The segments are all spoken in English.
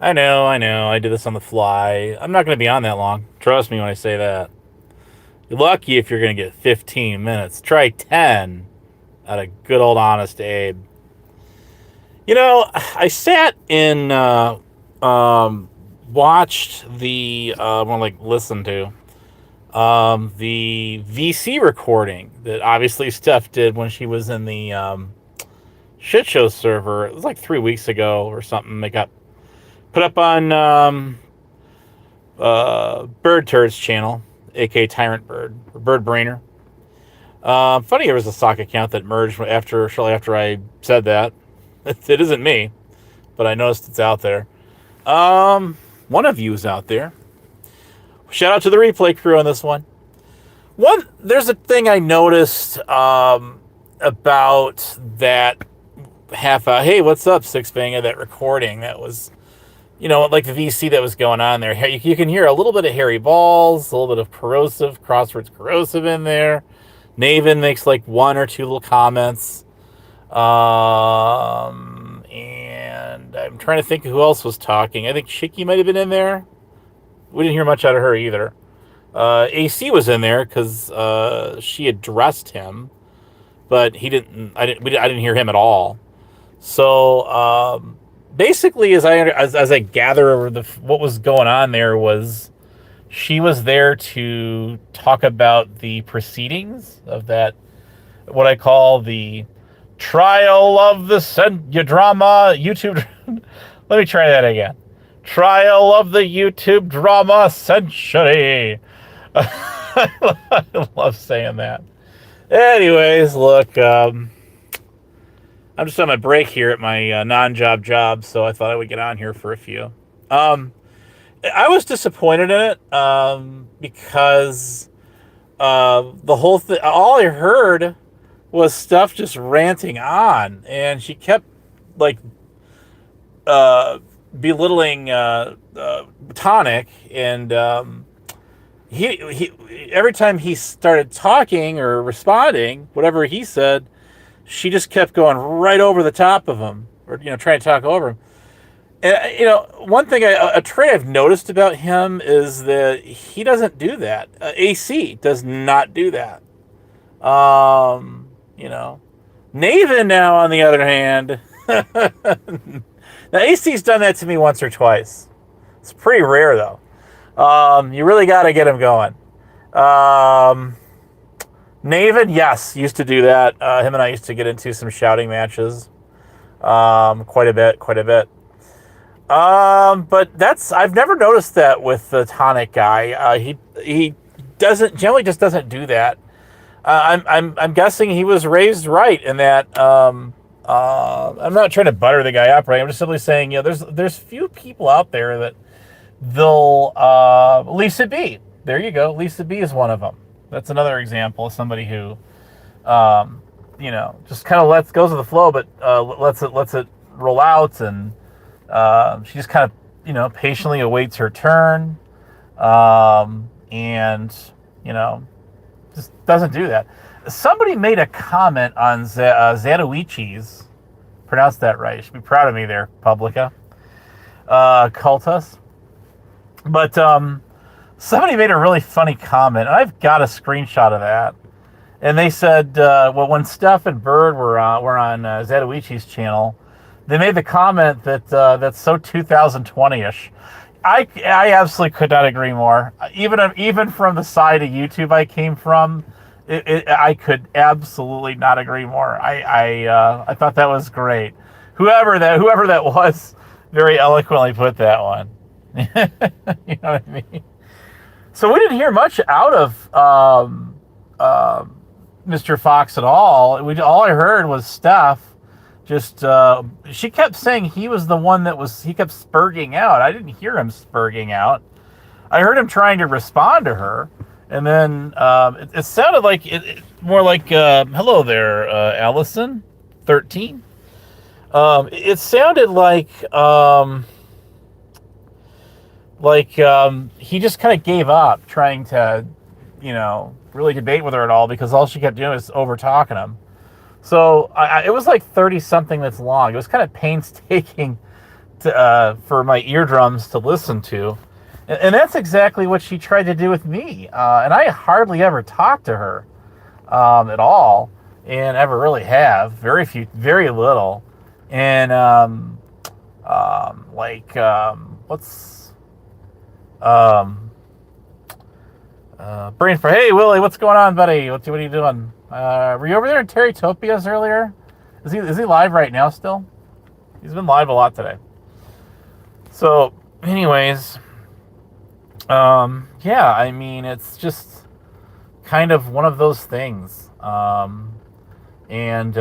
I know. I did this on the fly. I'm not going to be on that long. Trust me when I say that. You're lucky if you're going to get 15 minutes. Try 10 at a good old honest Abe. I sat and watched listened to the VC recording that obviously Steph did when she was in the shit show server. It was like 3 weeks ago or something. They got put up on Bird Turd's channel, aka Tyrant Bird, or Bird Brainer. Funny, there was a sock account that merged shortly after I said that. It isn't me, but I noticed it's out there. One of you is out there. Shout out to the replay crew on this one. There's a thing I noticed about that hey, what's up, Six Banger? That recording that was, like the VC that was going on there. You can hear a little bit of Harry Balls, a little bit of Crosswords Corrosive in there. Naven makes like one or two little comments. And I'm trying to think of who else was talking. I think Shiki might have been in there. We didn't hear much out of her either. AC was in there because she addressed him, but he didn't. I didn't hear him at all. So basically, as I gather what was going on there was she was there to talk about the proceedings of that, what I call the trial of the drama YouTube. Let me try that again. Trial of the YouTube drama century. I love saying that. Anyways, look, I'm just on my break here at my non-job job, so I thought I would get on here for a few. I was disappointed in it because the whole thing, all I heard was stuff just ranting on, and she kept like belittling Tonic, and he every time he started talking or responding, whatever he said, she just kept going right over the top of him, or trying to talk over him. And one thing, a trait I've noticed about him is that he doesn't do that. AC does not do that. Naven now, on the other hand, now AC's done that to me once or twice. It's pretty rare though. You really got to get him going. Naven, yes, used to do that. Him and I used to get into some shouting matches. Quite a bit. But I've never noticed that with the Tonic guy. He generally just doesn't do that. I'm guessing he was raised right in that. I'm not trying to butter the guy up, right? I'm just simply saying, there's few people out there that they'll Lisa B. There you go. Lisa B is one of them. That's another example of somebody who, just kind of goes with the flow, but lets it roll out, and she just kind of, patiently awaits her turn, and just doesn't do that. Somebody made a comment on Zatoichi's, pronounced that right. You should be proud of me there, Publica. Cultus. But somebody made a really funny comment, and I've got a screenshot of that. And they said, when Steph and Bird were on Zatoichi's channel, they made the comment that that's so 2020-ish. I absolutely could not agree more. Even from the side of YouTube I came from, I could absolutely not agree more. I thought that was great. Whoever that was, very eloquently put that one. You know what I mean? So we didn't hear much out of Mr. Fox at all. All I heard was Steph. Just she kept saying he was the one he kept spurging out. I didn't hear him spurging out. I heard him trying to respond to her, and then it sounded like more like hello there, Allison 13. It sounded like he just kind of gave up trying to really debate with her at all, because all she kept doing was over talking him. So it was like 30 something minutes long. It was kind of painstaking for my eardrums to listen to. And that's exactly what she tried to do with me. And I hardly ever talked to her at all, and ever really have. Very little. And what's brain for? Hey Willie, what's going on, buddy? What are you doing? Were you over there in Terrytopias earlier? Is he live right now still? He's been live a lot today. So, anyways, yeah, I mean, it's just kind of one of those things. And it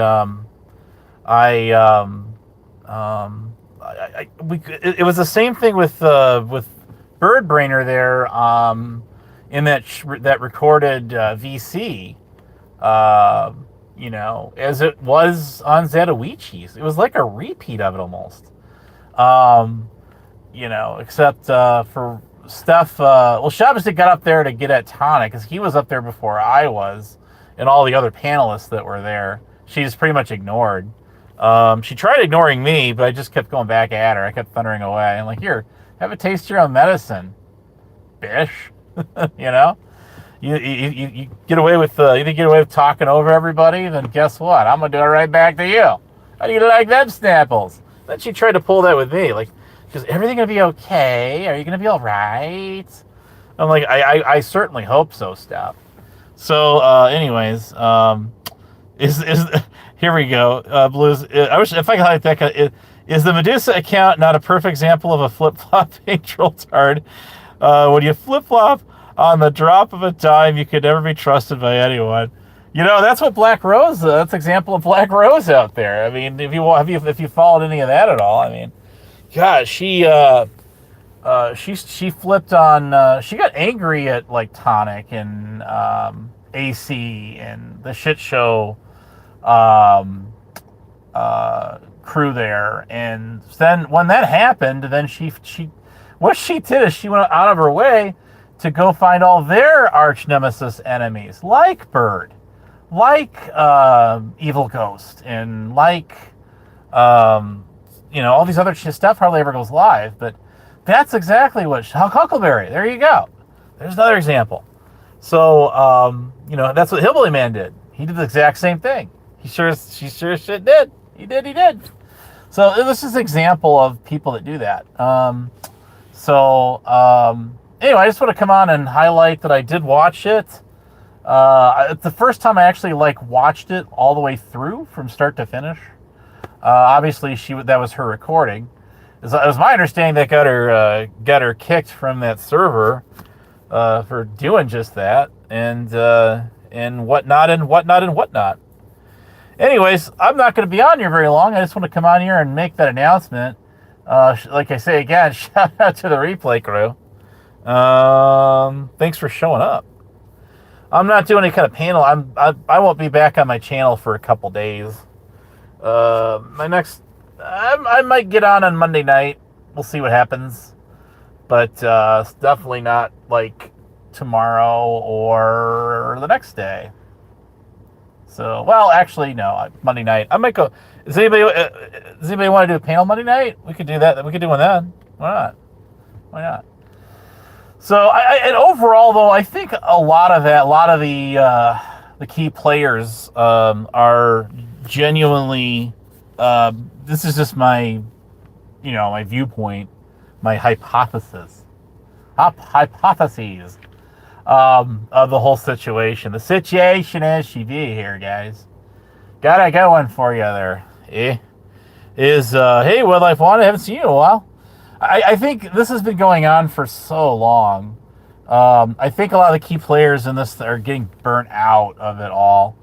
was the same thing with Bird Brainer there, in that recorded VC, as it was on Zatoichi's. It was like a repeat of it almost. Except for Steph. Shabbos got up there to get at Tonic because he was up there before I was, and all the other panelists that were there. She just pretty much ignored. She tried ignoring me, but I just kept going back at her. I kept thundering away. I'm like, here, have a taste of your own medicine, bish. You get away with talking over everybody, then guess what? I'm gonna do it right back to you. How do you like them Snapples? Then she tried to pull that with me, like, is everything gonna be okay? Are you gonna be all right? I'm like, I certainly hope so, Steph. So, anyways, is here we go, Blues. I wish if I could highlight that. Is the Medusa account not a perfect example of a flip-flopping trolltard? When you flip-flop on the drop of a dime, you could never be trusted by anyone. That's what Black Rose. That's an example of Black Rose out there. I mean, if you followed any of that at all, I mean, God, she flipped on. She got angry at like Tonic and AC and the shit show crew there, and then when that happened, then she what she did is she went out of her way to go find all their arch nemesis enemies, like Bird, like Evil Ghost, and like all these other stuff hardly ever goes live. But that's exactly what Huckleberry. There you go. There's another example. So that's what Hillbilly Man did. He did the exact same thing. She sure shit did. He did. So this is an example of people that do that. Anyway, I just want to come on and highlight that I did watch it. It's the first time I actually watched it all the way through from start to finish. Obviously, that was her recording. It was my understanding that got her kicked from that server for doing just that, and whatnot. Anyways, I'm not going to be on here very long. I just want to come on here and make that announcement. Like I say again, shout out to the replay crew. Thanks for showing up. I'm not doing any kind of panel. I won't be back on my channel for a couple days. I might get on Monday night. We'll see what happens. But it's definitely not like tomorrow or the next day. So, well, actually, no. Monday night. I might go. Does anybody want to do a panel Monday night? We could do that. We could do one then. Why not? So, and overall, though, I think a lot of the key players are genuinely. This is just my viewpoint, my hypotheses of the whole situation. The situation as she be here, guys. Got a good one for you there. Hey, Wildlife One, I haven't seen you in a while. I think this has been going on for so long. I think a lot of the key players in this are getting burnt out of it all,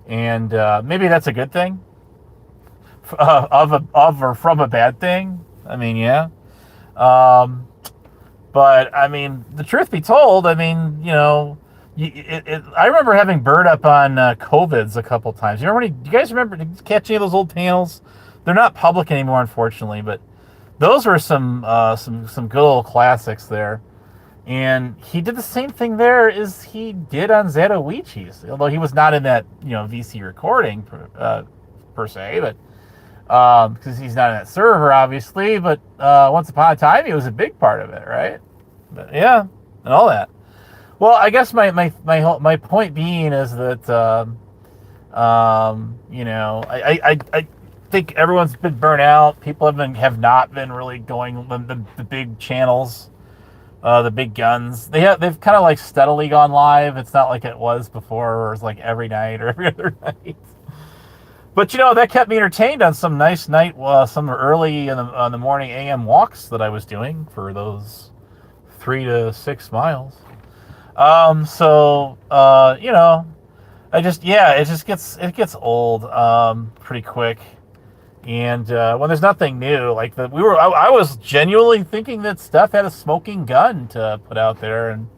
and maybe that's a good thing. Or from a bad thing. I mean, yeah. But I mean, the truth be told, I mean, I remember having Bird up on COVIDs a couple times. Do you guys remember? Did you catch any of those old panels? They're not public anymore, unfortunately, but those were some good old classics there. And he did the same thing there as he did on Zatoichi's, although he was not in that VC recording per se, but because he's not in that server, obviously. But once upon a time, he was a big part of it, right? But yeah, and all that. Well, I guess my point being is that I think everyone's been burnt out. People have not been really going the big channels, the big guns. They've kind of like steadily gone live. It's not like it was before, where it's like every night or every other night. But that kept me entertained on some nice night, some early on the morning AM walks that I was doing for those 3 to 6 miles. So it gets old pretty quick. And when there's nothing new, like I was genuinely thinking that Steph had a smoking gun to put out there, and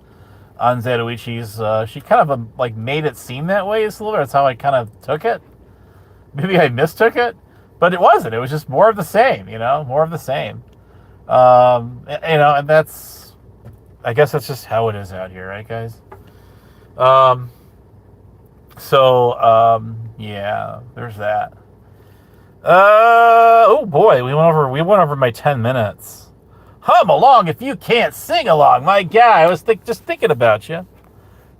on Zatoichi's, she kind of like made it seem that way. It's a little bit. That's how I kind of took it. Maybe I mistook it, but it wasn't. It was just more of the same. More of the same. And I guess that's just how it is out here, right, guys? Yeah, there's that. Oh boy, we went over my 10 minutes. Hum along if you can't sing along, my guy. I was just thinking about you.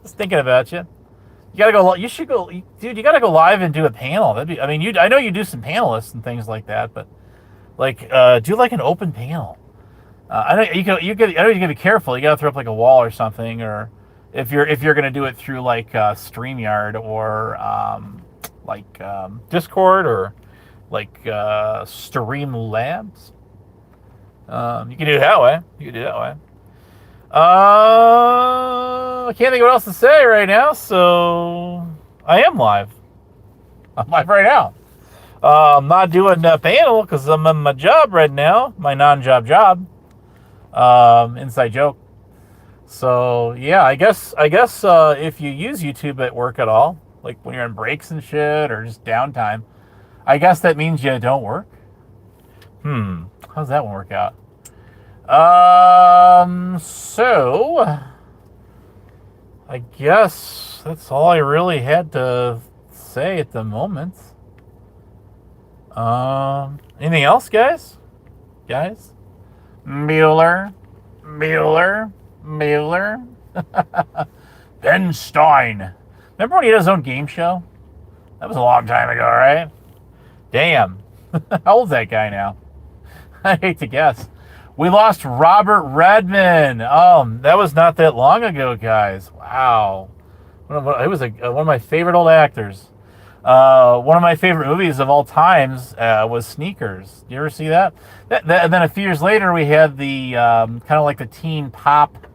Just thinking about you. You gotta go. You should go, dude. You gotta go live and do a panel. I know you do some panelists and things like that, but like, do like an open panel. I know you could. I know you gotta be careful. You gotta throw up like a wall or something, or if you're gonna do it through like StreamYard or Discord or like Streamlabs. You can do it that way. I can't think of what else to say right now, so I am live. I'm live right now. I'm not doing a panel because I'm in my job right now, my non-job job. Inside joke. So yeah, I guess if you use YouTube at work at all, like when you're on breaks and shit or just downtime, I guess that means you don't work. How's that one work out? So I guess that's all I really had to say at the moment. Anything else, guys? Mueller. Ben Stein. Remember when he had his own game show? That was a long time ago, right? Damn. How old's that guy now? I hate to guess. We lost Robert Redman. That was not that long ago, guys. Wow. It was one of my favorite old actors. One of my favorite movies of all times was Sneakers. You ever see that? And then a few years later, we had the kind of like the teen pop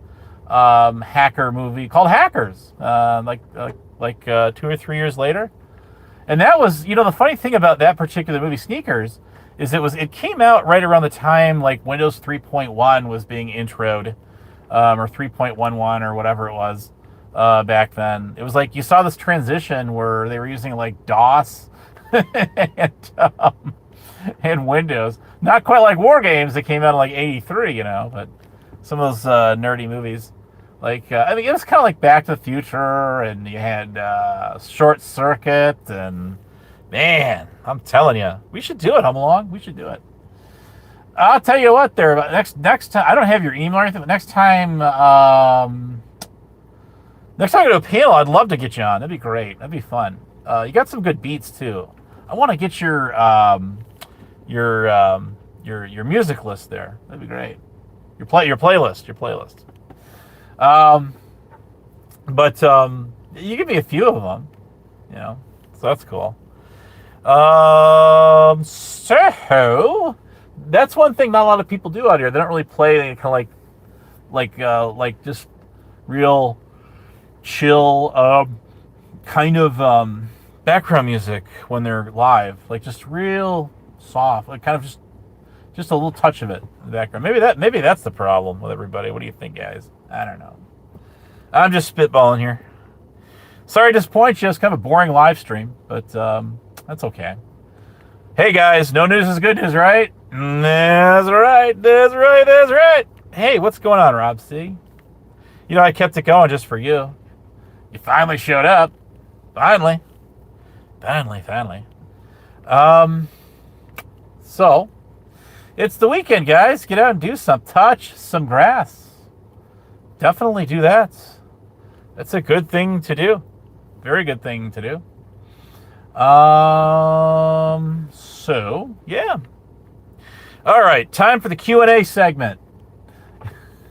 hacker movie called Hackers. Like 2 or 3 years later. And that was, the funny thing about that particular movie, Sneakers, is it came out right around the time like Windows 3.1 was being introed, or 3.11 or whatever it was back then. It was like you saw this transition where they were using like DOS and Windows. Not quite like War Games that came out in like 83, but some of those nerdy movies. Like, it was kind of like Back to the Future, and you had Short Circuit, and man, I'm telling you, we should do it. Home Along, we should do it. I'll tell you what, there. Next time, I don't have your email or anything, but next time I go to a panel, I'd love to get you on. That'd be great. That'd be fun. You got some good beats too. I want to get your music list there. That'd be great. Your playlist. But you give me a few of them, so that's cool. So that's one thing not a lot of people do out here. They don't really play any kind of like just real chill kind of background music when they're live, like just real soft, like kind of just a little touch of it in the background. Maybe that's the problem with everybody. What do you think, guys? I don't know. I'm just spitballing here. Sorry to disappoint you. It's kind of a boring live stream, but that's okay. Hey, guys, no news is good news, right? That's right. Hey, what's going on, Rob C? I kept it going just for you. You finally showed up. Finally. So, it's the weekend, guys. Get out and do some. Touch some grass. Definitely do that. That's a good thing to do. Very good thing to do. So, yeah. All right, time for the Q&A segment.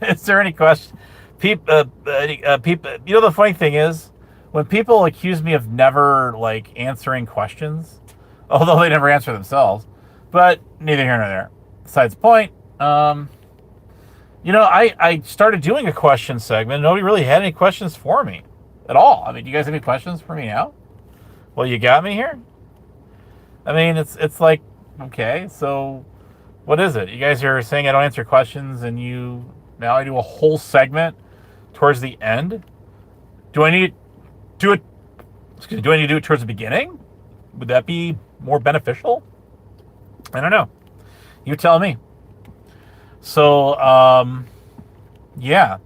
Is there any question? People, the funny thing is, when people accuse me of never, answering questions, although they never answer themselves, but neither here nor there. Besides the point, I started doing a question segment. Nobody really had any questions for me at all. I mean, do you guys have any questions for me now? Well, you got me here? I mean, it's like, okay, so what is it? You guys are saying I don't answer questions, and now I do a whole segment towards the end? Do I need to do it towards the beginning? Would that be more beneficial? I don't know. You tell me. So, yeah.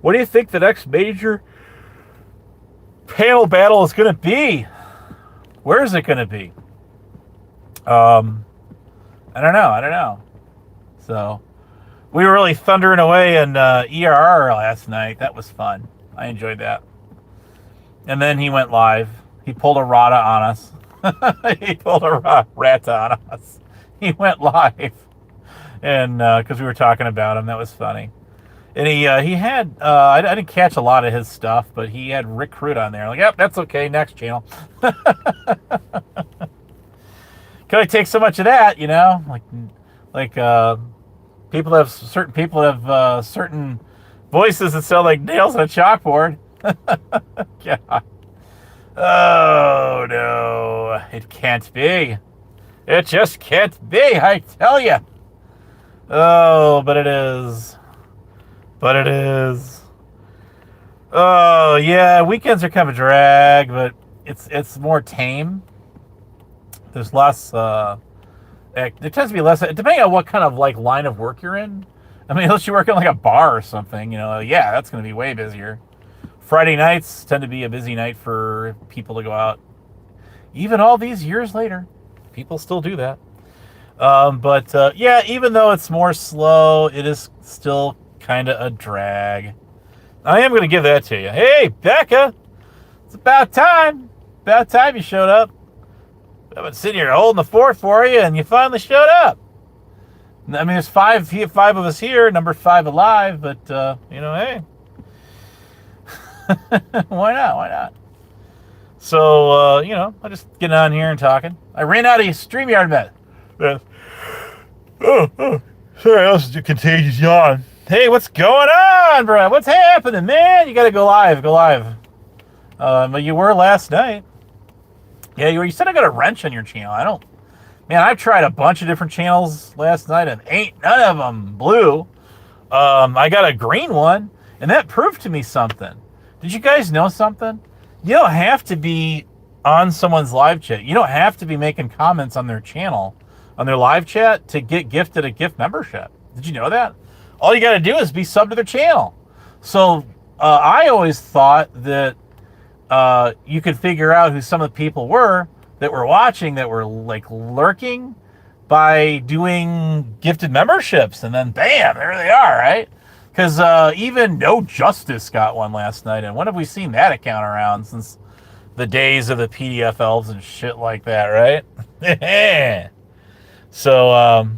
What do you think the next major panel battle is going to be? Where is it going to be? I don't know. So, we were really thundering away in ERR last night. That was fun. I enjoyed that. And then he went live. He pulled a rata on us. He pulled a rata on us. He went live. And because we were talking about him, that was funny. And he had, I didn't catch a lot of his stuff, but he had Rick Crude on there. Like, yep, that's okay, next channel. Can I take so much of that, people have certain voices that sound like nails on a chalkboard. God. Oh, no, it can't be. It just can't be, I tell you. Oh, but it is. Oh, yeah, weekends are kind of a drag, but it's more tame. There's less, there tends to be less, depending on what kind of, line of work you're in. I mean, unless you work in, a bar or something, yeah, that's going to be way busier. Friday nights tend to be a busy night for people to go out. Even all these years later, people still do that. Yeah, even though it's more slow, it is still kind of a drag. I am going to give that to you. Hey, Becca, it's about time. About time you showed up. I've been sitting here holding the fort for you, and you finally showed up. I mean, there's five of us here, number 5 alive, but, hey. Why not? So, I'm just getting on here and talking. I ran out of StreamYard met. Sorry, that was a contagious yawn. Hey, what's going on, bro? What's happening, man? You gotta go live. But you were last night. Yeah, you said I got a wrench on your channel. Man, I've tried a bunch of different channels last night, and ain't none of them blue. I got a green one, and that proved to me something. Did you guys know something? You don't have to be on someone's live chat. You don't have to be making comments on their channel, on their live chat, to get gifted a gift membership. Did you know that? All you got to do is be sub to their channel. So I always thought that you could figure out who some of the people were that were watching, that were lurking, by doing gifted memberships, and then bam, there they are, right? Because even No Justice got one last night, and when have we seen that account around since the days of the PDF elves and shit like that, right? So,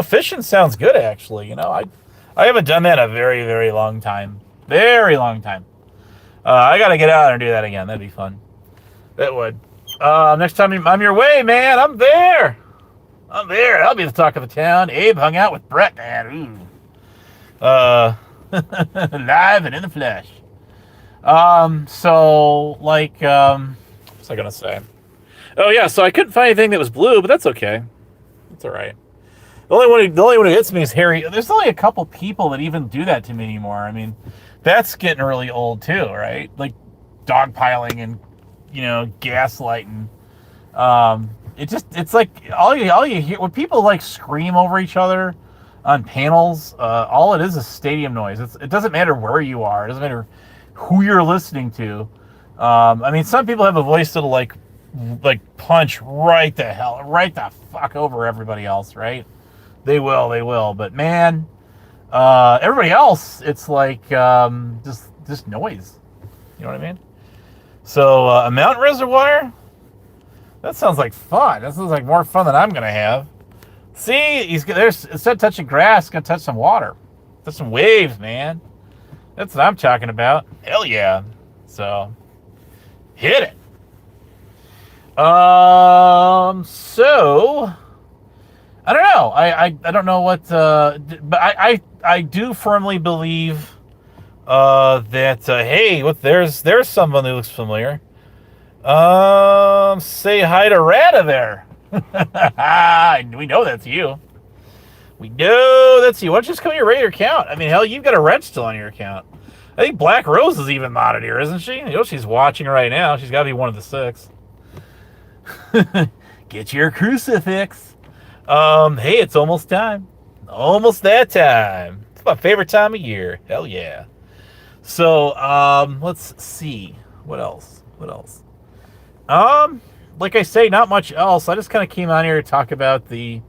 fishing sounds good, actually. I haven't done that in a very, very long time. Very long time. I got to get out and do that again. That'd be fun. That would. Next time I'm your way, man. I'm there. I'll be the talk of the town. Abe hung out with Brett, man. Ooh. Live and in the flesh. What's I gonna say? Oh yeah, so I couldn't find anything that was blue, but that's okay. It's all right. The only one who hits me is Harry. There's only a couple people that even do that to me anymore. I mean, that's getting really old too, right? Like dogpiling and gaslighting. It's like all you hear when people scream over each other on panels. All it is stadium noise. It doesn't matter where you are. It doesn't matter who you're listening to. I mean, some people have a voice that'll like punch right the fuck over everybody else, right? They will. But man, everybody else, it's like just noise. You know what I mean? So a mountain reservoir, that sounds like fun. That sounds like more fun than I'm gonna have. See, instead of touching grass, gonna touch some water, touch some waves, man. That's what I'm talking about. Hell yeah! So hit it. So I don't know. I don't know what, but I do firmly believe that hey, there's someone who looks familiar. Say hi to Rata there. We know that's you. We know that's you. Why don't you just come here, rate your account? I mean, hell, you've got a red still on your account. I think Black Rose is even modded here, isn't she? You know, she's watching right now. She's got to be one of the 6. Get your crucifix. Hey, it's almost time. Almost that time. It's my favorite time of year. Hell yeah. So, let's see. What else? Like I say, not much else. I just kind of came on here to talk about these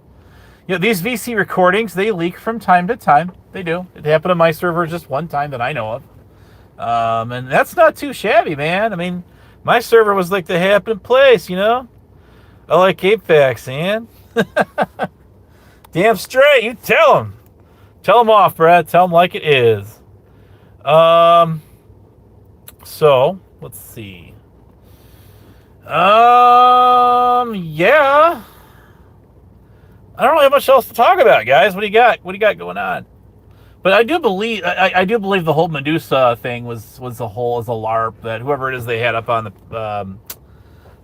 VC recordings. They leak from time to time. They do. It happened on my server just one time that I know of. And that's not too shabby, man. I mean, my server was like the happening place, you know? I like Apex, man. Damn straight. You tell them. Tell them off, Brad. Tell them like it is. So, let's see. Yeah. I don't really have much else to talk about, guys. What do you got? What do you got going on? But I do believe the whole Medusa thing was a LARP, that whoever it is they had up on the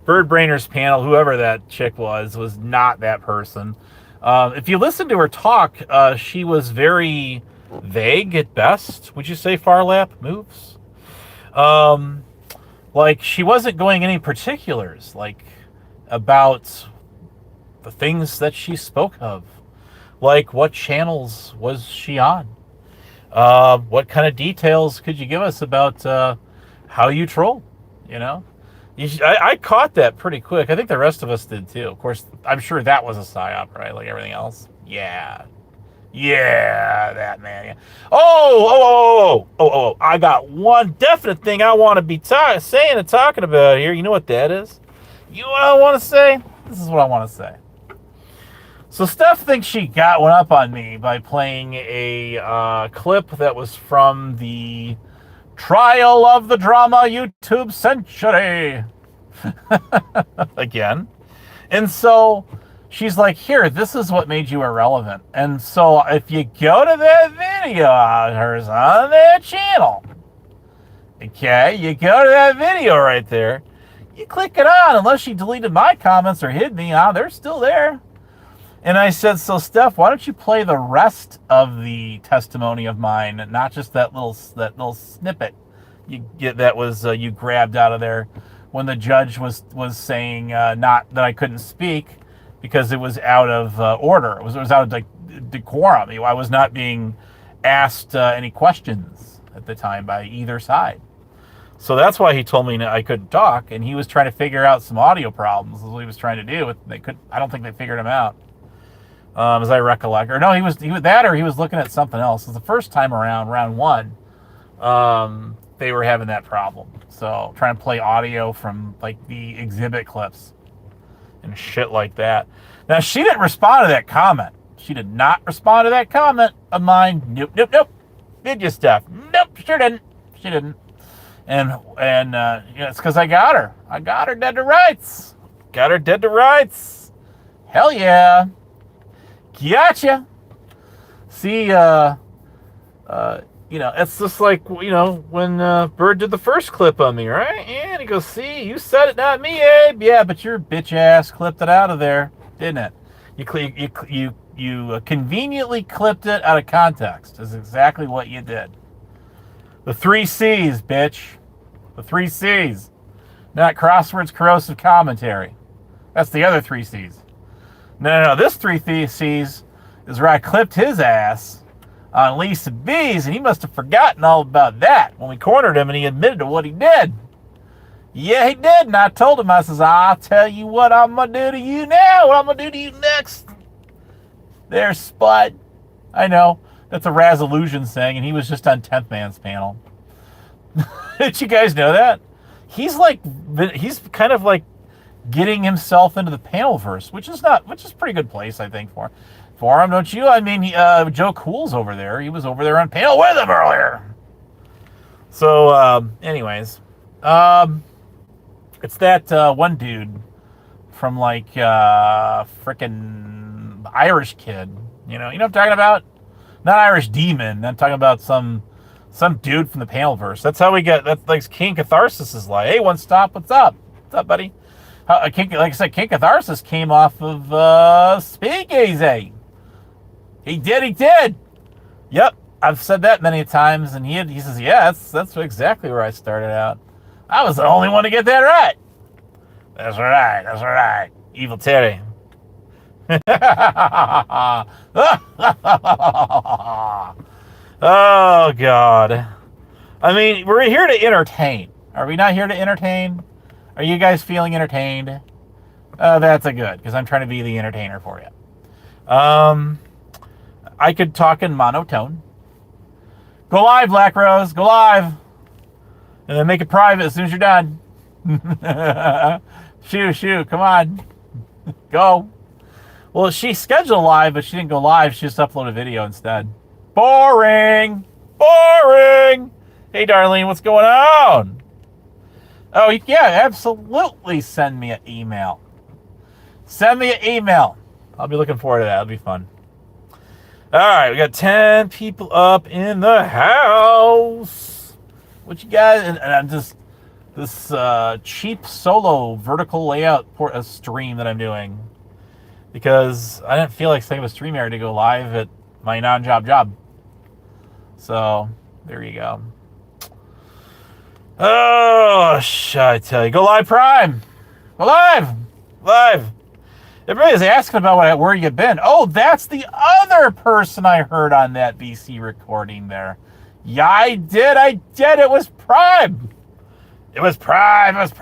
Bird Brainers panel, whoever that chick was not that person. If you listen to her talk, she was very vague at best. Would you say, Farlap moves? Like, she wasn't going any particulars, like, about the things that she spoke of. Like, what channels was she on? What kind of details could you give us about how you troll? You know? I caught that pretty quick. I think the rest of us did, too. Of course, I'm sure that was a psyop, right? Like everything else. Yeah. Yeah, that man. Yeah. Oh! I got one definite thing I want to be saying and talking about here. You know what that is? You know what I want to say? This is what I want to say. So Steph thinks she got one up on me by playing a clip that was from the Trial of the Drama YouTube Century. Again. And so she's like, here, this is what made you irrelevant. And so if you go to that video of hers on that channel, okay, you go to that video right there, you click it on, unless she deleted my comments or hid me, they're still there. And I said, so Steph, why don't you play the rest of the testimony of mine, not just that little snippet you grabbed out of there when the judge was saying not that I couldn't speak because it was out of order. It was out of like decorum. I was not being asked any questions at the time by either side. So that's why he told me I couldn't talk, and he was trying to figure out some audio problems. Is what he was trying to do. I don't think they figured him out. As I recollect, or no, he was looking at something else. It was the first time around, round 1, they were having that problem. So trying to play audio from like the exhibit clips and shit like that. Now she didn't respond to that comment. She did not respond to that comment of mine. Nope. Did you, Steph? Nope, sure didn't. She didn't. And it's because I got her. I got her dead to rights. Got her dead to rights. Hell yeah. Gotcha. See, it's just like, when Bird did the first clip on me, right? And he goes, see, you said it, not me, Abe. Yeah, but your bitch ass clipped it out of there, didn't it? You conveniently clipped it out of context. Is exactly what you did. The 3 C's, bitch. The 3 C's. Not crosswords, corrosive commentary. That's the other 3 C's. No. This 3 C's is where I clipped his ass on Lisa B's, and he must have forgotten all about that when we cornered him and he admitted to what he did. Yeah, he did. And I told him, I says, I'll tell you what I'm going to do to you now. What I'm going to do to you next. There, Spud. I know. That's a Raz Illusion thing, and he was just on 10th Man's panel. Did you guys know that? He's kind of like getting himself into the panelverse, which is a pretty good place, I think, for him, don't you? I mean, Joe Cool's over there. He was over there on panel with him earlier. So, anyways, it's that one dude from like frickin' Irish Kid. You know what I'm talking about? Not Irish Demon. I'm talking about some dude from the panelverse. That's how we get. That's like King Catharsis is like, hey, one stop. What's up? What's up, buddy? Like I said, King Catharsis came off of Speakeasy. He did. Yep, I've said that many times, and he says, yeah, that's exactly where I started out. I was the only one to get that right. That's right. Evil Terry. Oh, God. I mean, we're here to entertain. Are we not here to entertain? Are you guys feeling entertained? That's a good, because I'm trying to be the entertainer for you. I could talk in monotone. Go live, Black Rose. Go live. And then make it private as soon as you're done. Shoo. Come on. Go. Well, she scheduled live, but she didn't go live. She just uploaded a video instead. Boring. Hey, Darlene, what's going on? Oh, yeah, absolutely send me an email. I'll be looking forward to that. It'll be fun. All right, we got 10 people up in the house. What you guys, and I'm just, this cheap solo vertical layout stream that I'm doing, because I didn't feel like setting up a StreamYard to go live at my job. So, there you go. Oh, I tell you. Go live, Prime. Go live. Everybody's asking about where you've been. Oh, that's the other person I heard on that BC recording there. Yeah, I did. It was Prime. Yes, it was.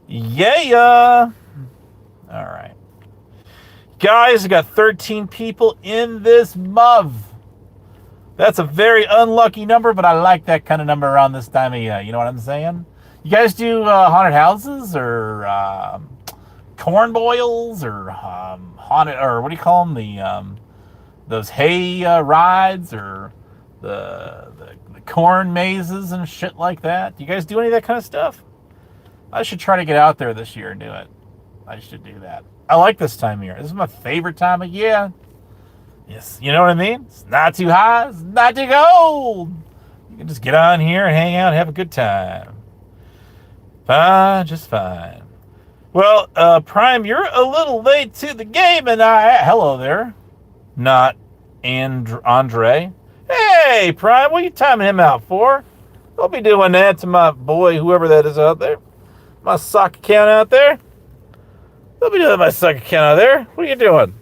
Yeah. All right. Guys, we got 13 people in this MUV. That's a very unlucky number, but I like that kind of number around this time of year. You know what I'm saying? You guys do haunted houses or corn boils or haunted, or what do you call them? Those hay rides or the corn mazes and shit like that. Do you guys do any of that kind of stuff? I should try to get out there this year and do it. I should do that. I like this time of year. This is my favorite time of year. Yes, you know what I mean? It's not too hot, it's not too cold. You can just get on here and hang out and have a good time. Fine, just fine. Well, Prime, you're a little late to the game, and hello there. Not Andre. Hey, Prime, what are you timing him out for? Don't be doing that to my boy, whoever that is out there. My sock account out there. Don't be doing my sock account out there. What are you doing?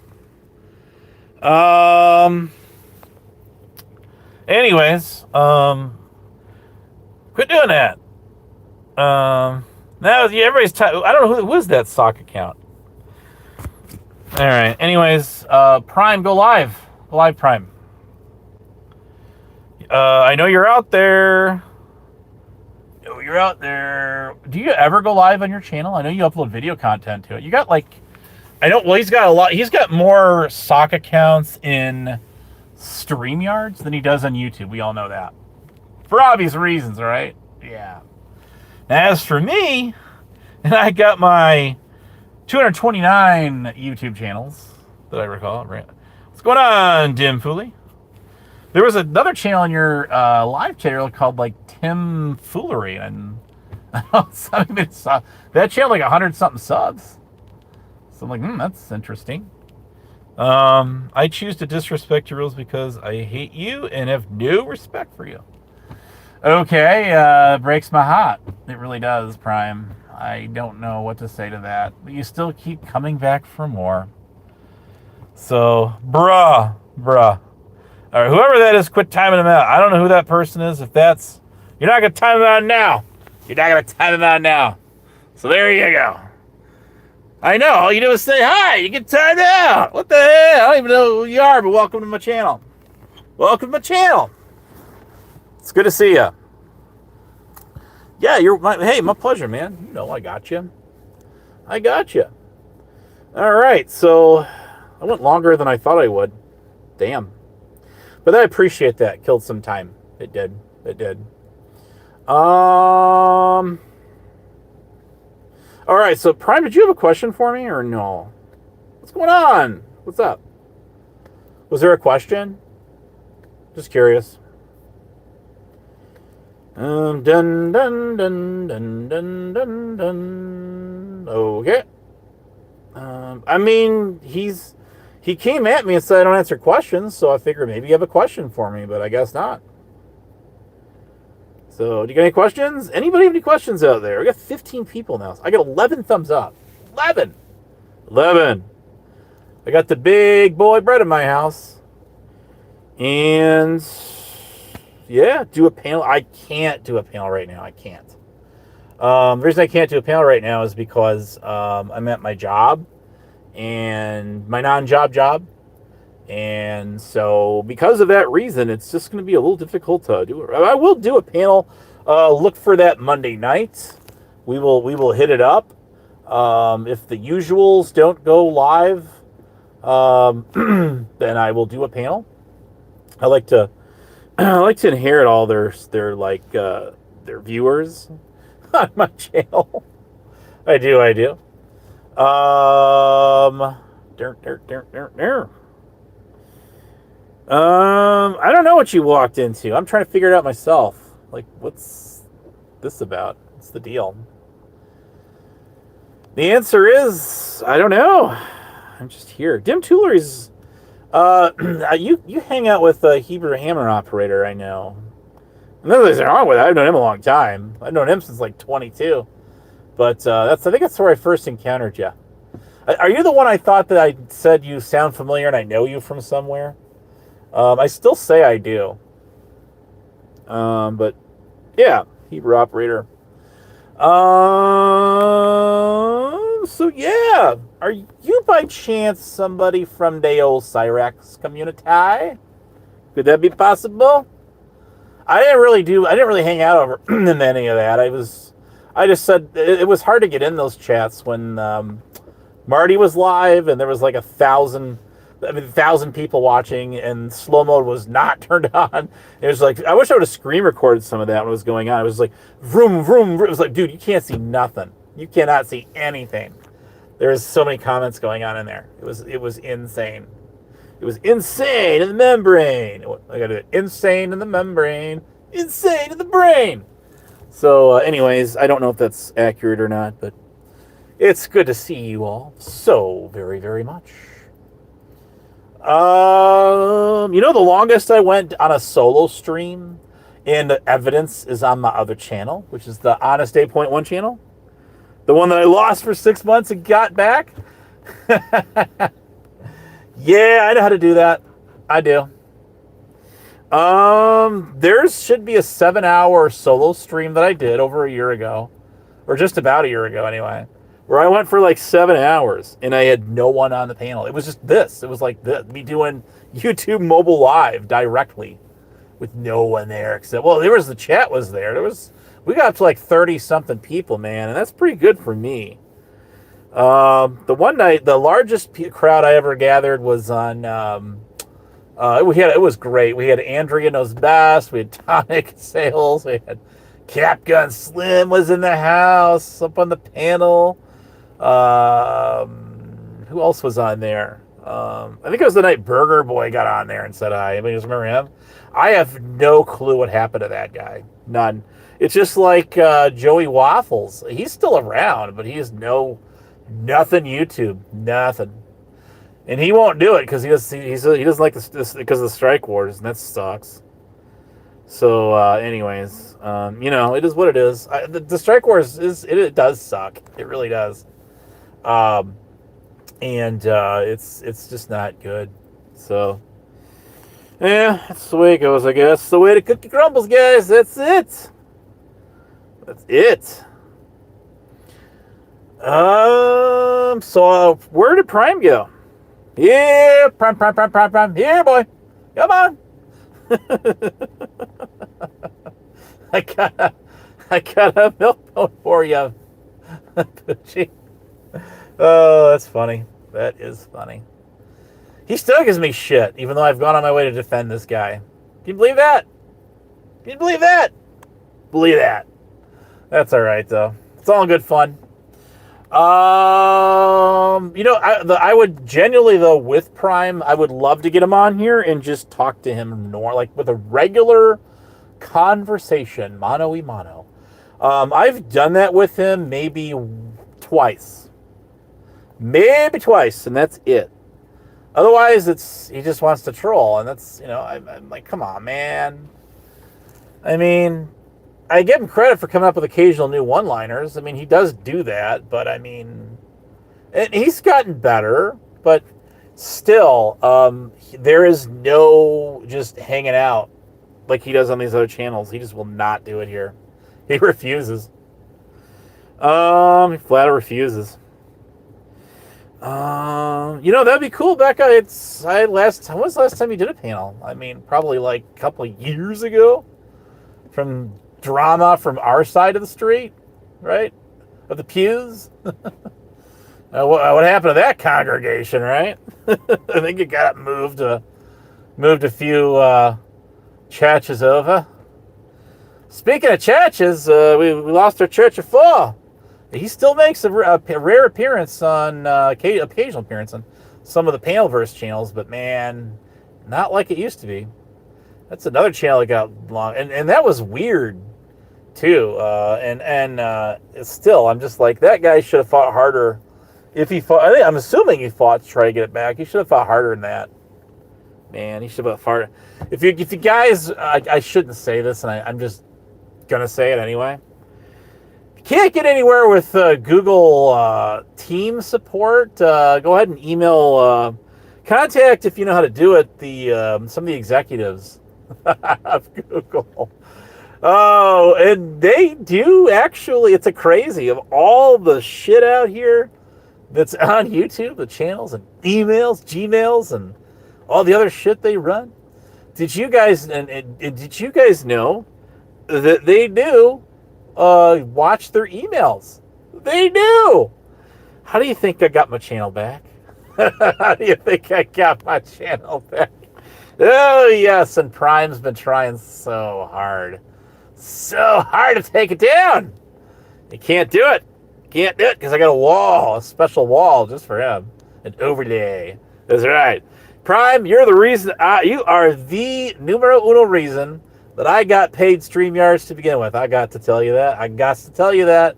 Anyways, quit doing that. Now everybody's I don't know who is that sock account. All right. Anyways, Prime, go live. Go live, Prime. I know you're out there. Do you ever go live on your channel? I know you upload video content to it. You got he's got a lot. He's got more sock accounts in StreamYards than he does on YouTube. We all know that. For obvious reasons, right? Yeah. As for me, and I got my 229 YouTube channels that I recall. Right? What's going on, Dim Fooly? There was another channel in your live channel called like Tim Foolery, and that channel like 100-something subs. So I'm like, that's interesting. I choose to disrespect your rules because I hate you and have no respect for you. Okay, breaks my heart. It really does, Prime. I don't know what to say to that. But you still keep coming back for more. So, bruh. All right, whoever that is, quit timing them out. I don't know who that person is. If that's, you're not going to time them out now. You're not going to time them out now. So there you go. I know. All you do is say hi. You get timed out. What the hell? I don't even know who you are, but welcome to my channel. Welcome to my channel. It's good to see you. Yeah, hey, my pleasure, man. You know, I got you. I got you. All right, so I went longer than I thought I would. Damn. But I appreciate that. Killed some time. It did. It did. All right, so Prime, did you have a question for me or no? What's going on? What's up? Was there a question? Just curious. Dun dun dun dun dun dun dun. Okay. I mean, he came at me and said I don't answer questions, so I figured maybe you have a question for me, but I guess not. So, do you got any questions? Anybody have any questions out there? We got 15 people now. I got 11 thumbs up. 11. I got the big boy bread in my house. And yeah, do a panel. I can't do a panel right now. I can't. The reason I can't do a panel right now is because I'm at my job and my non-job job. And so because of that reason, it's just going to be a little difficult to do it. I will do a panel. Look for that Monday night. We will hit it up. If the usuals don't go live, then I will do a panel. I like to inherit all their viewers on my channel. I do. I don't know what you walked into. I'm trying to figure it out myself. Like, what's this about? What's the deal? The answer is, I don't know. I'm just here. Dim Toolery's, you hang out with a Hebrew Hammer operator, I know. Nothing's wrong with it. I've known him a long time. I've known him since like 22. But I think that's where I first encountered you. Are you the one I thought that I said you sound familiar and I know you from somewhere? I still say I do. But yeah, Hebrew operator. So yeah, are you by chance somebody from the old Cyrax community? Could that be possible? I didn't really hang out over in any of that. I just said it was hard to get in those chats when Marty was live and there was like 1,000 people watching and slow mode was not turned on. It was like, I wish I would have screen recorded some of that when it was going on. It was like, vroom, vroom, vroom. It was like, dude, you can't see nothing. You cannot see anything. There was so many comments going on in there. It was insane. It was insane in the membrane. I got it. Insane in the membrane. Insane in the brain. So anyways, I don't know if that's accurate or not, but it's good to see you all so very, very much. The longest I went on a solo stream, and the evidence is on my other channel, which is the Honest 8.1 channel. The one that I lost for 6 months and got back. Yeah, I know how to do that. I do. There should be a 7-hour solo stream that I did over a year ago, or just about a year ago anyway, where I went for like 7 hours and I had no one on the panel. It was just this. It was like this, me doing YouTube mobile live directly with no one there except, well, the chat was there. We got up to like 30 something people, man. And that's pretty good for me. The one night, the largest crowd I ever gathered was on, it was great. We had Andrea Knows Best. We had Tonic Sales. We had Cap Gun Slim was in the house up on the panel. Who else was on there? I think it was the night Burger Boy got on there and said hi. Anybody remember him? I have no clue what happened to that guy. None. It's just like Joey Waffles. He's still around, but he has nothing YouTube. Nothing. And he won't do it because he doesn't like this because of the strike wars, and that sucks. So, anyways, it is what it is. The strike wars it does suck. It really does. And it's just not good. So, Yeah, that's the way it goes, I guess. The way the cookie crumbles, guys. That's it. That's it. So where did Prime go? Yeah, Prime. Here, boy. Come on. I got a, I got a milk bone for you, Poochie. Oh, that's funny. That is funny. He still gives me shit, even though I've gone on my way to defend this guy. Can you believe that? Can you believe that? Believe that. That's all right, though. It's all in good fun. I would genuinely, though, with Prime, I would love to get him on here and just talk to him like with a regular conversation, mano y mano. I've done that with him maybe twice, and that's it. Otherwise, he just wants to troll, and that's I'm like, come on, man. I mean, I give him credit for coming up with occasional new one-liners. I mean, he does do that, but I mean, and he's gotten better, but still, there is no just hanging out like he does on these other channels. He just will not do it here. He refuses. He flat out refuses. That'd be cool, Becca. When was the last time you did a panel? I mean, probably like a couple of years ago. From drama from our side of the street, right? Of the pews. What happened to that congregation, right? I think it got moved a few churches over. Speaking of churches, we lost our church of four. He still makes a rare appearance on occasional appearance on some of the Panelverse channels, but man, not like it used to be. That's another channel that got long, and that was weird too. Still, I'm just like, that guy should have fought harder. If he fought, I'm assuming he fought to try to get it back. He should have fought harder than that. Man, he should have fought harder. If you guys, I shouldn't say this, and I'm just gonna say it anyway. Can't get anywhere with Google Team support, go ahead and email contact, if you know how to do it, some of the executives of Google. Oh, and they do actually, it's a crazy of all the shit out here that's on YouTube, the channels and emails, Gmails, and all the other shit they run. Did you guys did you guys know that they do watch their emails? They do. How do you think I got my channel back? How do you think I got my channel back? Oh yes, and Prime's been trying so hard to take it down. You can't do it. Can't do it because I got a special wall just for him, an overlay. That's right. Prime, you're the reason. You are the numero uno reason that I got paid StreamYards to begin with. I got to tell you that.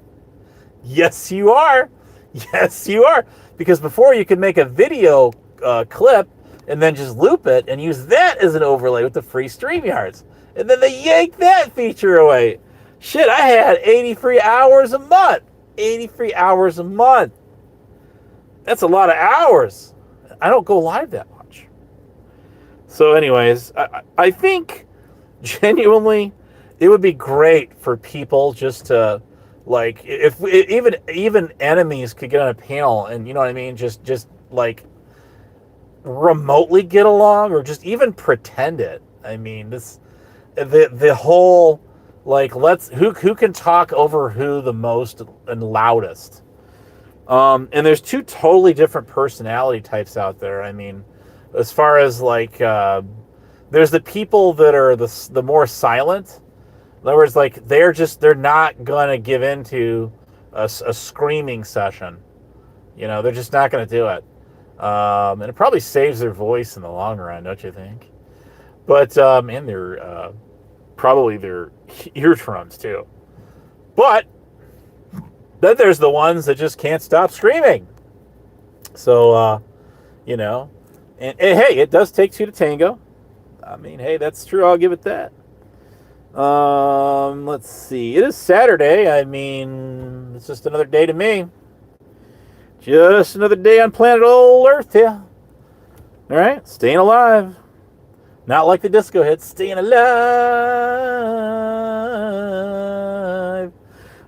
Yes, you are. Yes, you are. Because before you could make a video clip and then just loop it and use that as an overlay with the free StreamYards. And then they yanked that feature away. Shit, I had 80 free hours a month. 80 free hours a month. That's a lot of hours. I don't go live that much. So anyways, I think genuinely it would be great for people just to, like, if even enemies could get on a panel and, you know what I mean, just like remotely get along, or just even pretend it. I mean, the whole, like, who can talk over who the most and loudest. And there's two totally different personality types out there. I mean, as far as like, there's the people that are the more silent. In other words, like, they're not gonna give into a screaming session. You know, they're just not gonna do it. And it probably saves their voice in the long run, don't you think? But and their probably their eardrums too. But then there's the ones that just can't stop screaming. So and hey, it does take two to tango. I mean, hey, that's true. I'll give it that. Let's see. It is Saturday. I mean, it's just another day to me. Just another day on planet old Earth here. All right, staying alive. Not like the disco hit, Staying Alive.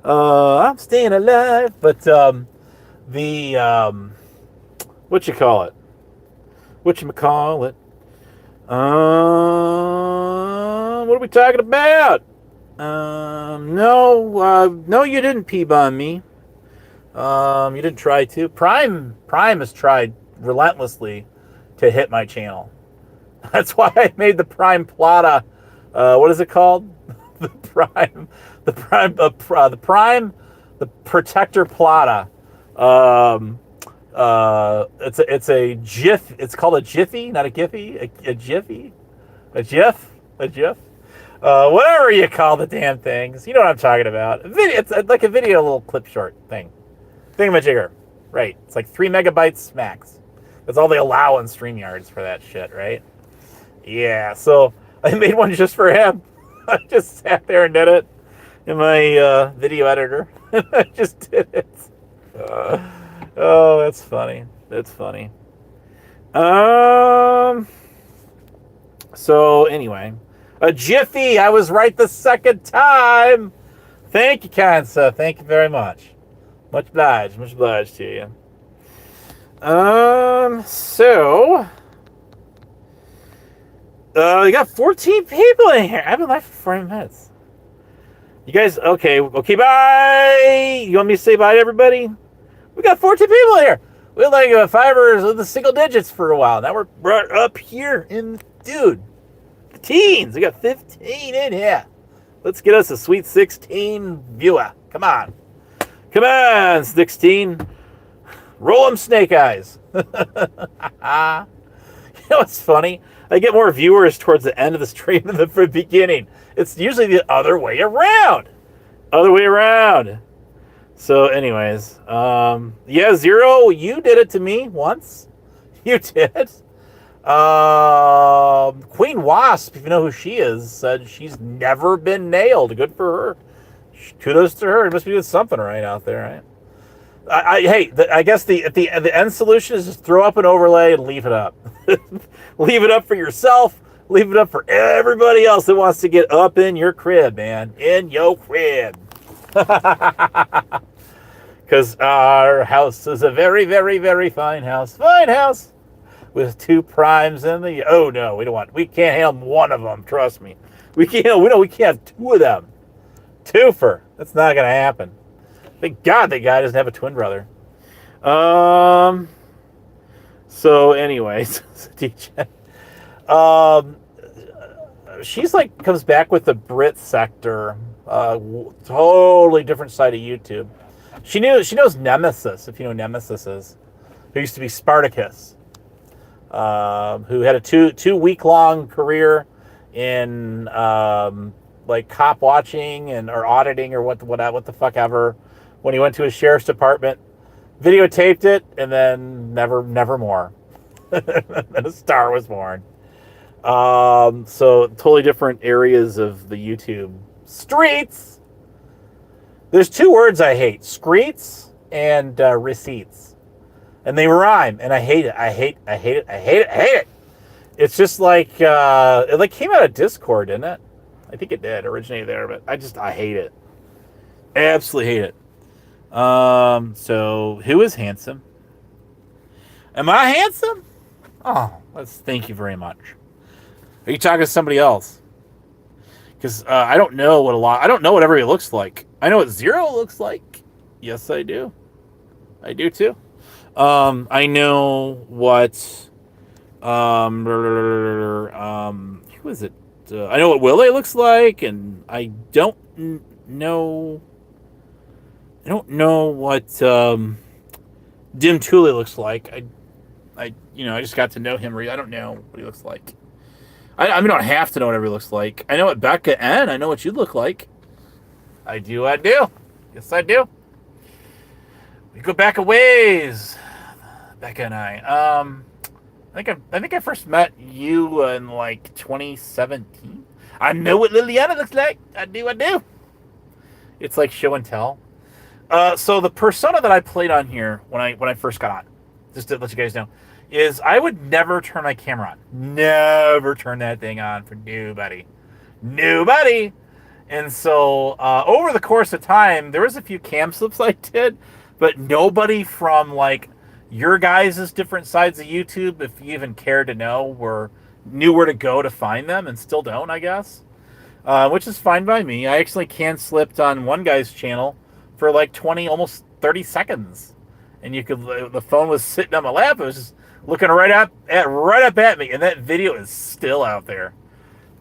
I'm staying alive. But the, what you call it? What you call it? What are we talking about? No, you didn't peeb on me. You didn't try to. Prime has tried relentlessly to hit my channel. That's why I made the Prime Plata. What is it called? The Protector Plata. It's a GIF. It's called a Jiffy, not a Giphy. A Jiffy, a GIF, a GIF. Whatever you call the damn things, you know what I'm talking about. It's like a video, little clip short thing. Thingamajigger. Right. It's like 3 megabytes max. That's all they allow on StreamYards for that shit, right? Yeah, so I made one just for him. I just sat there and did it in my video editor. I just did it. Oh, that's funny. That's funny. So anyway, a Jiffy. I was right the second time. Thank you, Kansa. Thank you very much. Much obliged. Much obliged to you. So we got 14 people in here. I've been live for 40 minutes. You guys, okay, bye. You want me to say bye to everybody? We got 14 people in here. We had like fivers with the single digits for a while. Now we're right up here in, dude, the teens. We got 15 in here. Let's get us a sweet 16 viewer. Come on. Come on, 16. Roll them snake eyes. You know what's funny? I get more viewers towards the end of the stream than the beginning. It's usually the other way around. Other way around. So anyways, yeah, Zero, you did it to me once. You did. Queen Wasp, if you know who she is, said she's never been nailed. Good for her. Kudos to her. It must be doing something right out there, right? I guess the end solution is just throw up an overlay and leave it up. Leave it up for yourself. Leave it up for everybody else that wants to get up in your crib, man. In your crib. Because our house is a very, very, very fine house. Fine house. With 2 primes in the... Oh, no, we can't handle one of them. Trust me. We can't have 2 of them. Twofer. That's not going to happen. Thank God that guy doesn't have a twin brother. So, anyways, DJ. She's like comes back with the Brit sector, totally different side of YouTube. She knows Nemesis, if you know who Nemesis is, who used to be Spartacus, who had a two week long career in like cop watching or auditing or what the fuck ever. When he went to his sheriff's department, videotaped it, and then never more. And a star was born. So totally different areas of the YouTube streets. There's 2 words I hate: screets and receipts, and they rhyme, and I hate it. I hate it. It's just like it like came out of Discord, didn't it? I think it did originate there, but I hate it. I absolutely hate it. So who is handsome? Am I handsome? Oh, thank you very much. Are you talking to somebody else? Because I don't know what everybody looks like. I know what Zero looks like. Yes, I do. I do too. I know what who is it? I know what Willie looks like, and I don't know what Dim Thule looks like. I just got to know him. I don't know what he looks like. I don't have to know what everybody looks like. I know what Becca and I know what you look like. I do. Yes, I do. We go back a ways, Becca and I. I think I first met you in like 2017. I know what Liliana looks like. I do. It's like show and tell. So the persona that I played on here when I first got on, just to let you guys know, is I would never turn my camera on. Never turn that thing on for nobody. Nobody. And so over the course of time, there was a few cam slips I did, but nobody from like your guys' different sides of YouTube, if you even cared to know, knew where to go to find them, and still don't, I guess. Which is fine by me. I actually can slipped on one guy's channel for like 20, almost 30 seconds, and the phone was sitting on my lap. It was just looking right up at me, and that video is still out there.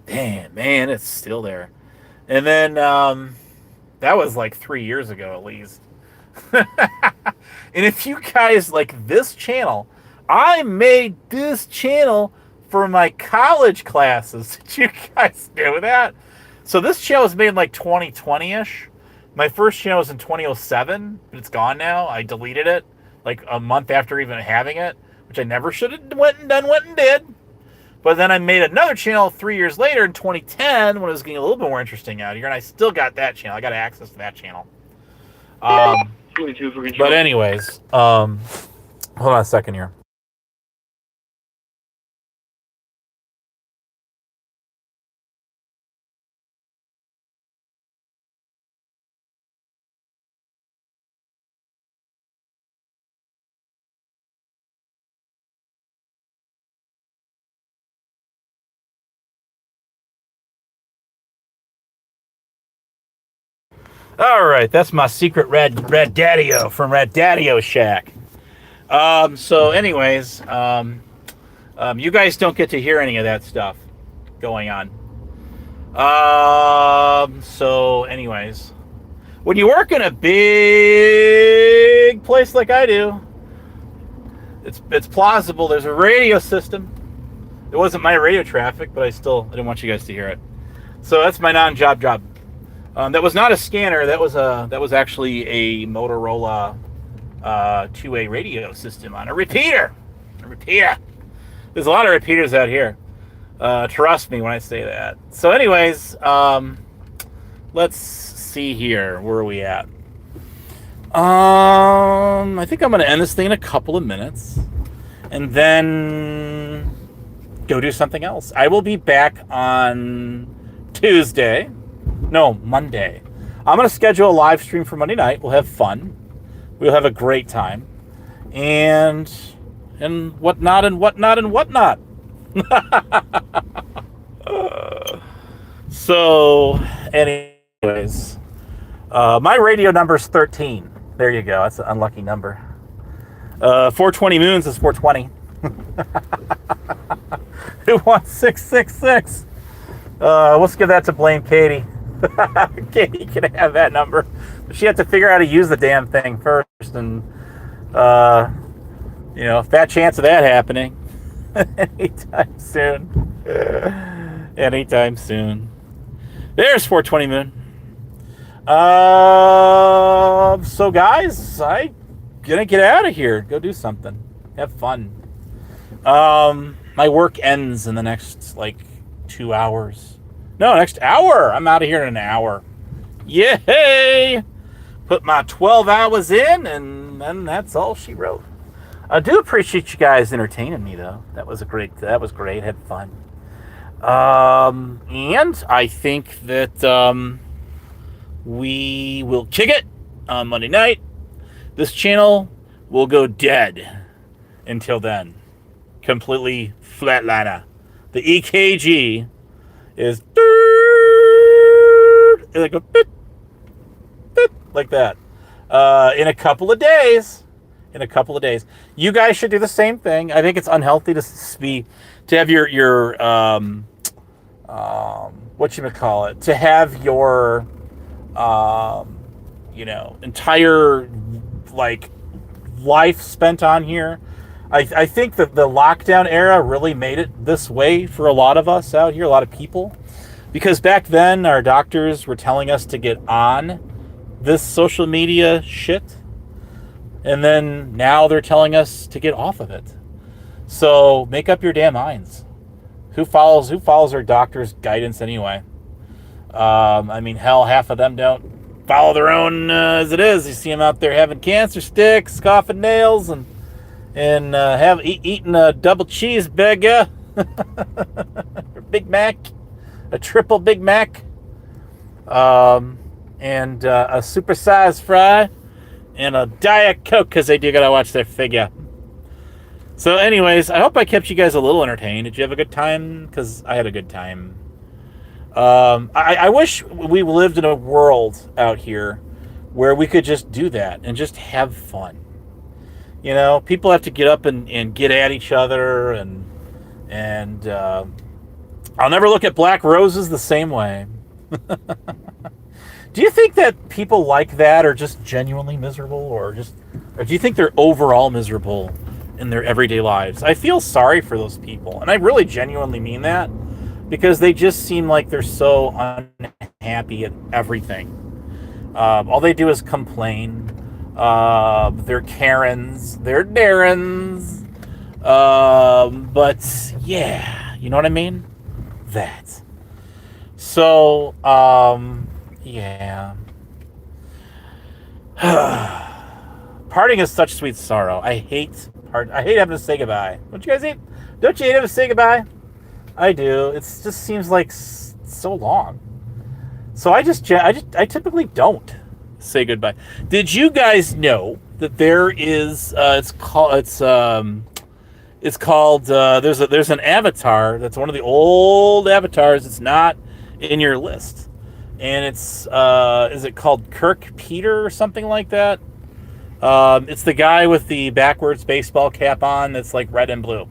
Damn, man, it's still there. And then that was like 3 years ago at least. And if you guys like this channel, I made this channel for my college classes. Did you guys know that? So this channel was made in like 2020-ish. My first channel was in 2007, but it's gone now. I deleted it like a month after even having it, which I never should have went and did. But then I made another channel 3 years later in 2010 when it was getting a little bit more interesting out here, and I still got that channel. I got access to that channel. But anyways, hold on a second here. All right, that's my secret red daddy-o from Red Daddy-o Shack. So anyways, you guys don't get to hear any of that stuff going on. So anyways, when you work in a big place like I do, it's plausible. There's a radio system. It wasn't my radio traffic, but I didn't want you guys to hear it. So that's my non-job job. That was not a scanner. That was actually a Motorola two-way radio system on a repeater. There's a lot of repeaters out here. Trust me when I say that. So anyways, let's see here. Where are we at? I think I'm going to end this thing in a couple of minutes and then go do something else. I will be back on Monday. I'm going to schedule a live stream for Monday night. We'll have fun. We'll have a great time. And whatnot. So, anyways, my radio number is 13. There you go. That's an unlucky number. 420 moons is 420. Who wants 666? Let's give that to Blame Katie. Katie can have that number. But she had to figure out how to use the damn thing first. And, fat chance of that happening anytime soon. There's 420 moon. So guys, I'm gonna get out of here. Go do something. Have fun. My work ends in the next, 2 hours. No, next hour. I'm out of here in an hour. Yay! Put my 12 hours in, and then that's all she wrote. I do appreciate you guys entertaining me, though. That was great. Had fun. And I think that we will kick it on Monday night. This channel will go dead until then. Completely flatliner. The EKG is like that. In a couple of days. You guys should do the same thing. I think it's unhealthy to have your whatchamacallit, to have your entire life spent on here. I think that the lockdown era really made it this way for a lot of us out here, a lot of people. Because back then, our doctors were telling us to get on this social media shit. And then now they're telling us to get off of it. So make up your damn minds. Who follows their doctor's guidance anyway? Hell, half of them don't follow their own as it is. You see them out there having cancer sticks, coughing nails, and and eating a double cheeseburger, a Big Mac, a triple Big Mac, and a supersized fry, and a Diet Coke, because they do gotta watch their figure. So anyways, I hope I kept you guys a little entertained. Did you have a good time? Because I had a good time. I wish we lived in a world out here where we could just do that and just have fun. You know, people have to get up and get at each other, and I'll never look at black roses the same way. Do you think that people like that are just genuinely miserable, or do you think they're overall miserable in their everyday lives? I feel sorry for those people, and I really genuinely mean that, because they just seem like they're so unhappy at everything. All they do is complain. They're Karens, they're Darrens. But yeah, you know what I mean? That. So, yeah. Parting is such sweet sorrow. I hate having to say goodbye. Don't you guys hate? Don't you hate having to say goodbye? I do. It just seems like so long. So I typically don't say goodbye. Did you guys know that there is there's an avatar that's one of the old avatars. It's not in your list, and it's is it called Kirk Peter or something like that? It's the guy with the backwards baseball cap on that's like red and blue.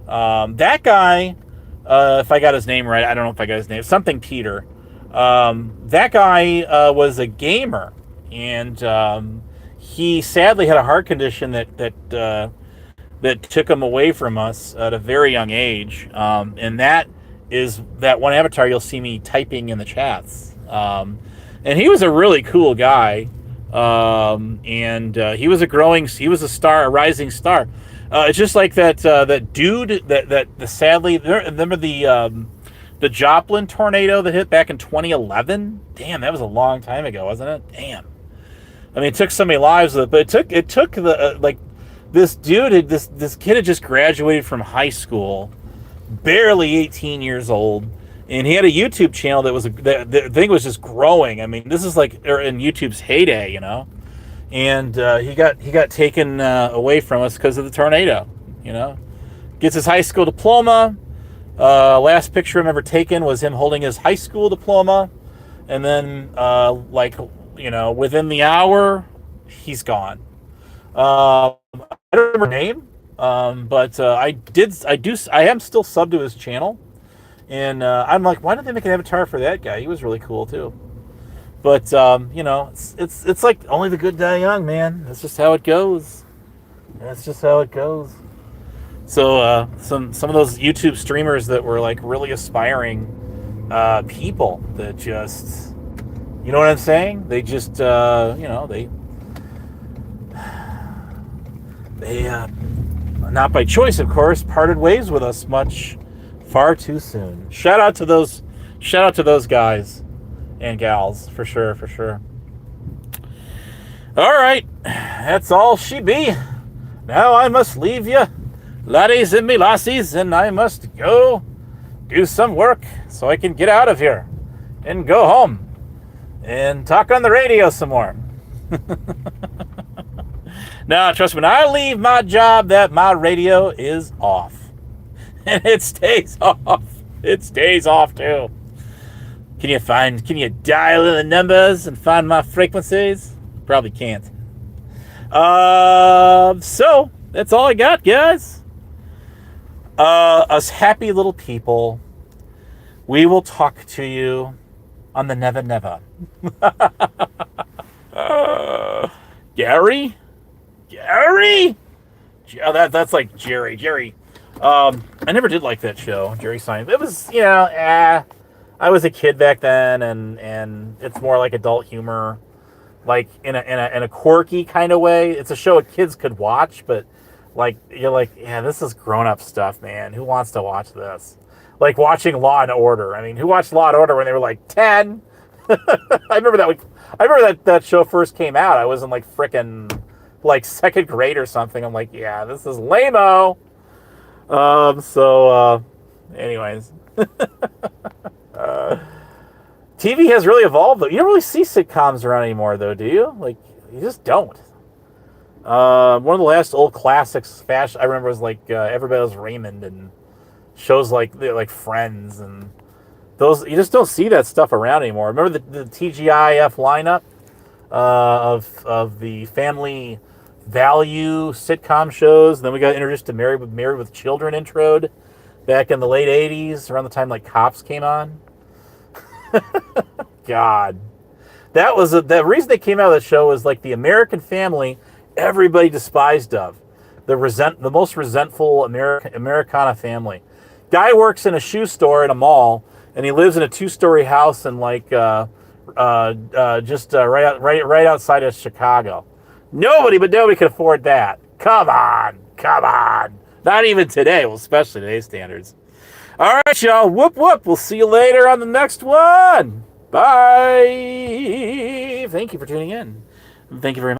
That guy, if I got his name right, I don't know if I got his name, something Peter. That guy was a gamer, and he sadly had a heart condition that took him away from us at a very young age. And that is that one avatar you'll see me typing in the chats. And he was a really cool guy. And he was a rising star. It's just like that dude that sadly, remember the Joplin tornado that hit back in 2011? Damn, that was a long time ago, wasn't it? Damn. I mean, it took so many lives, but it took this dude, this kid had just graduated from high school, barely 18 years old, and he had a YouTube channel the thing was just growing. I mean, this is like in YouTube's heyday, you know, and he got taken away from us because of the tornado. You know, gets his high school diploma. Last picture I remember taken was him holding his high school diploma, and then within the hour, he's gone. I don't remember her name, but I am still subbed to his channel, and I'm like, why don't they make an avatar for that guy? He was really cool too. But it's like only the good die young, man. That's just how it goes. So some of those YouTube streamers that were like really aspiring people that just, you know what I'm saying? They just they not by choice, of course, parted ways with us far too soon. Shout out to those guys and gals, for sure. All right, that's all she be. Now I must leave you, laddies and me lassies, and I must go do some work so I can get out of here and go home and talk on the radio some more. Now, trust me, when I leave my job, that my radio is off. And it stays off. It stays off, too. Can you dial in the numbers and find my frequencies? Probably can't. So, that's all I got, guys. Us happy little people, we will talk to you on the Never Never. Gary? Oh, that's like Jerry. I never did like that show, Jerry Seinfeld. It was, I was a kid back then, and it's more like adult humor, like in a quirky kind of way. It's a show kids could watch, but like you're like, yeah, this is grown up stuff, man. Who wants to watch this? Like watching Law and Order. I mean, who watched Law and Order when they were like 10? I remember that show first came out. I was in like frickin' like second grade or something. I'm like, yeah, this is lame-o. Anyways, TV has really evolved, though. You don't really see sitcoms around anymore, though, do you? Like, you just don't. One of the last old classics, fashion I remember was like Everybody Loves Raymond and shows like Friends and those. You just don't see that stuff around anymore. Remember the TGIF lineup of the family value sitcom shows? And then we got introduced to Married with Children introed back in the late '80s, around the time like Cops came on. God, the reason they came out of the show was like the American family everybody despised of, the most resentful Americana family. Guy works in a shoe store in a mall, and he lives in a 2-story house in like right outside of Chicago. Nobody could afford that. Come on. Not even today, well, especially today's standards. All right, y'all. Whoop whoop. We'll see you later on the next one. Bye. Thank you for tuning in. Thank you very much.